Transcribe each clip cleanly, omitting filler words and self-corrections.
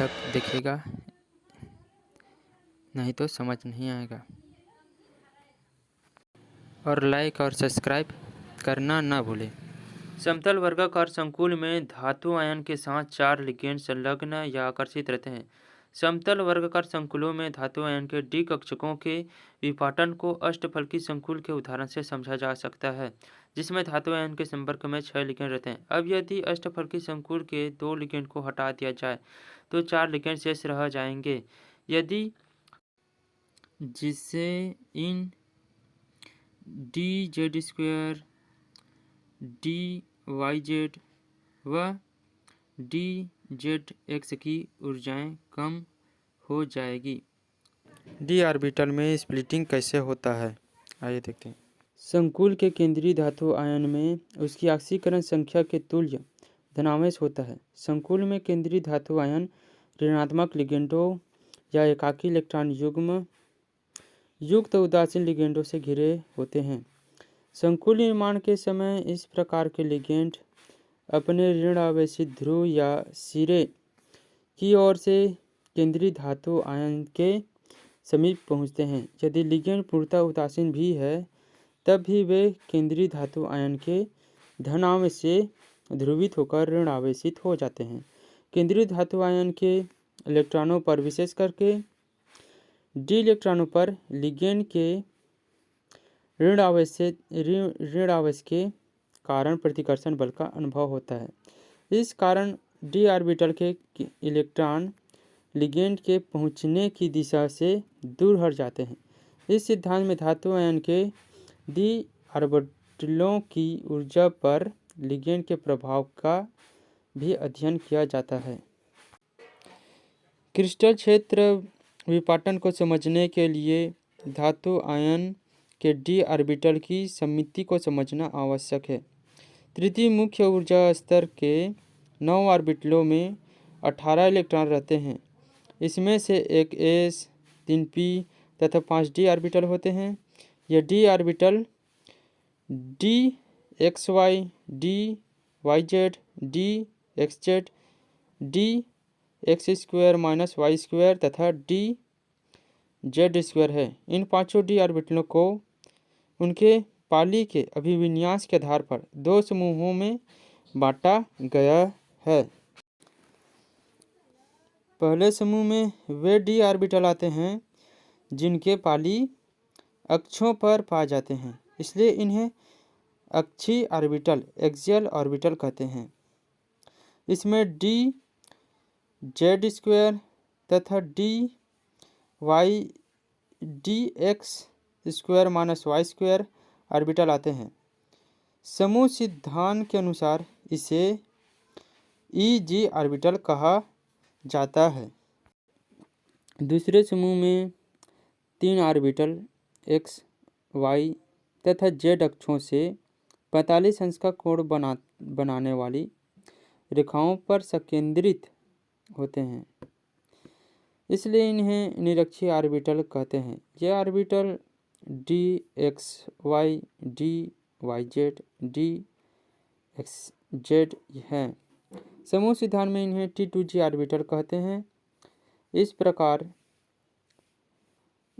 तक देखेगा, नहीं तो समझ नहीं आएगा। और लाइक और सब्सक्राइब करना ना भूलें। समतल वर्गाकार संकुल में धातु आयन के साथ 4 लिगेंड संलग्न या आकर्षित रहते हैं। समतल वर्गाकार संकुलों में धातु आयन के डी कक्षकों के विपाटन को अष्टफलकी संकुल के उदाहरण से समझा जा सकता है, जिसमें धातु आयन के संपर्क में 6 लिगेंड रहते हैं। अब यदि अष्टफलकी संकुल के 2 लिगेंड को हटा दिया जाए तो 4 लिगेंड शेष रह जाएंगे, यदि जिससे इन dz² dz व dz की ऊर्जाएं कम हो जाएगी। डी ऑर्बिटल में स्प्लिटिंग कैसे होता है, आइए देखते हैं। संकुल के केंद्रीय धातु आयन में उसकी ऑक्सीकरण संख्या के तुल्य धनावेश होता है। संकुल में केंद्रीय धातु आयन ऋणात्मक लिगेंडों या एकाकी इलेक्ट्रॉन युग्म युक्त उदासीन लिगेंडों से घिरे होते हैं। संकुल निर्माण के समय इस प्रकार के लिगेंड अपने ऋण आवेशित ध्रुव या सिरे की ओर से केंद्रीय धातु आयन के समीप पहुंचते हैं। यदि लिगेंड पूर्णतः उदासीन भी है तब भी वे केंद्रीय धातु आयन के धन आवेश से ध्रुवित होकर ऋण आवेशित हो जाते हैं। केंद्रीय धातु आयन के इलेक्ट्रॉनों पर, विशेष करके डी इलेक्ट्रॉनों पर, लिगेंड के ऋण आवेश के कारण प्रतिकर्षण बल का अनुभव होता है। इस कारण डी ऑर्बिटल के इलेक्ट्रॉन लिगेंड के पहुंचने की दिशा से दूर हट जाते हैं। इस सिद्धांत में धातु आयन के डी ऑर्बिटलों की ऊर्जा पर लिगेंड के प्रभाव का भी अध्ययन किया जाता है। क्रिस्टल क्षेत्र विपाटन को समझने के लिए धातु आयन के डी ऑर्बिटल की समिति को समझना आवश्यक है। तृतीय मुख्य ऊर्जा स्तर के 9 ऑर्बिटलों में 18 इलेक्ट्रॉन रहते हैं। इसमें से एक s, 3 p तथा 5 d ऑर्बिटल होते हैं। यह d orbital dxy, dyz, dxz, dx² - y² तथा dz² है। इन पांचों d ऑर्बिटलों को उनके पाली के अभिविन्यास के आधार पर 2 समूहों में बांटा गया है। पहले समूह में वे डी ऑर्बिटल आते हैं जिनके पाली अक्षों पर पाए जाते हैं, इसलिए इन्हें अक्षीय ऑर्बिटल, एक्सियल ऑर्बिटल कहते हैं। इसमें dz² तथा dx² - y² ऑर्बिटल आते हैं। समूह सिद्धांत के अनुसार इसे Eg ऑर्बिटल कहा जाता है। दूसरे समूह में 3 ऑर्बिटल x, y तथा z अक्षों से 45 अंश का कोण बनाने वाली रेखाओं पर संकेंद्रित होते हैं, इसलिए इन्हें निरक्षीय ऑर्बिटल कहते हैं। यह ऑर्बिटल dxy, dyz, dxz हैं। समूह सिद्धांत में इन्हें T2g ऑर्बिटल कहते हैं। इस प्रकार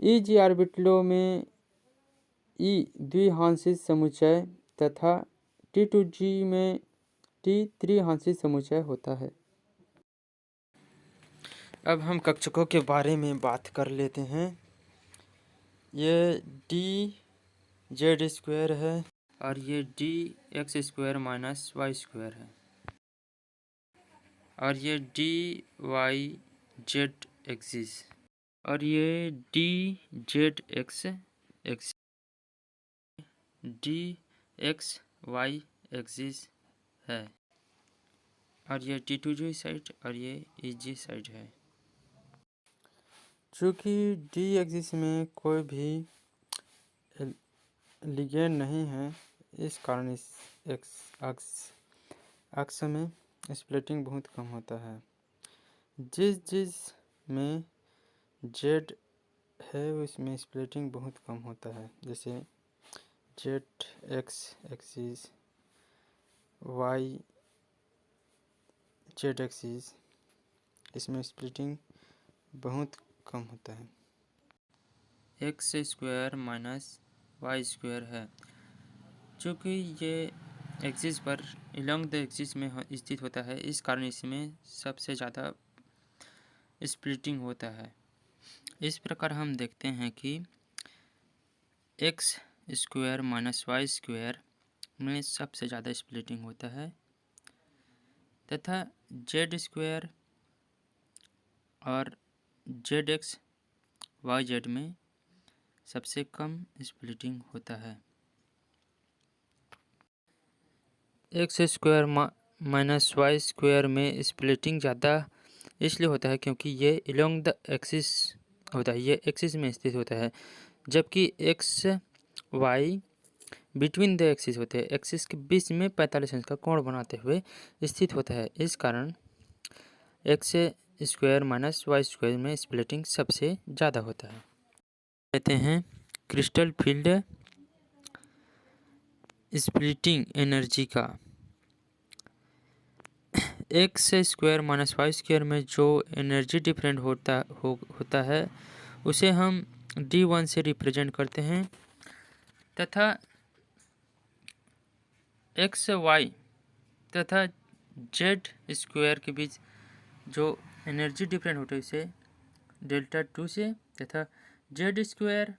Eg ऑर्बिटलों में E द्विहांशिक समुच्चय तथा T2g में T त्रिहांशिक समुच्चय होता है। अब हम कक्षकों के बारे में बात कर लेते हैं। ये dz² है और ये dx² - y² है और ये dyz एक्सिस और ये dz एक्सिस, dxy एक्सिस है और ये T2g साइड और ये Eg साइड है। चूँकि डी एक्सिस में कोई भी लिगेंड नहीं है, इस कारण इस अक्ष में स्प्लिटिंग बहुत कम होता है। जिस में z है उसमें स्प्लिटिंग बहुत कम होता है, जैसे z axis, y z axis इसमें स्प्लिटिंग बहुत कम होता है। X square minus y square है। चूँकि ये एक्सिस पर अलॉन्ग द एक्सिस में स्थित होता है, इस कारण इसमें सबसे ज़्यादा स्प्लिटिंग होता है। इस प्रकार हम देखते हैं कि x square minus y square में सबसे ज़्यादा स्प्लिटिंग होता है तथा जेड स्क्वायर और जेड एक्स वाई जेड में सबसे कम स्प्लिटिंग होता है। X square minus y square में स्प्लिटिंग ज़्यादा इसलिए होता है क्योंकि ये अलोंग द एक्सिस होता है, ये एक्सिस में स्थित होता है, जबकि x y between the axis होते हैं, एक्सिस के बीच में 45 अंश का कोण बनाते हुए स्थित होता है। इस कारण x square minus y square में स्प्लिटिंग सबसे ज़्यादा होता है। कहते हैं क्रिस्टल फील्ड स्प्लिटिंग एनर्जी का। X square minus y square में जो एनर्जी डिफरेंट होता है उसे हम D1 से रिप्रेजेंट करते हैं तथा एक्स वाई तथा जेड स्क्वायर के बीच जो एनर्जी डिफरेंट होता है उसे डेल्टा 2 से तथा जेड स्क्वायर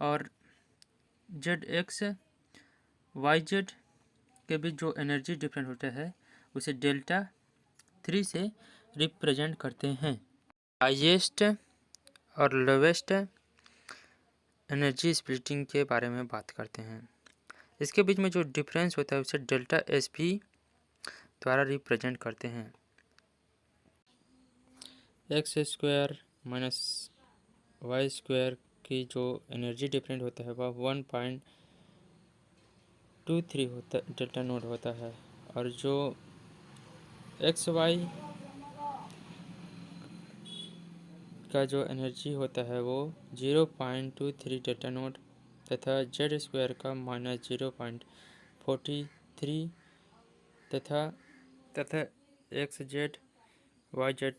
और जेड एक्स वाई जेड के बीच जो एनर्जी डिफरेंट होता है उसे डेल्टा 3 से रिप्रेजेंट करते हैं। हाईएस्ट और लोवेस्ट एनर्जी स्प्लिटिंग के बारे में बात करते हैं। इसके बीच में जो डिफरेंस होता है उसे डेल्टा एस पी द्वारा रिप्रेजेंट करते हैं। X square minus y square की जो एनर्जी डिफरेंट होता है वह 1.23 होता डेल्टा नोट होता है और जो एक्स वाई का जो एनर्जी होता है वो 0.23 डेल्टा नोट तथा जेड स्क्वायर का -0.43 तथा एक्स जेड वाई जेड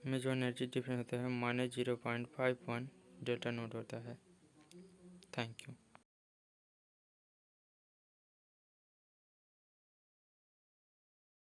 में जो एनर्जी डिफरेंस होता है -0.51 डेल्टा नोट होता है। Thank you.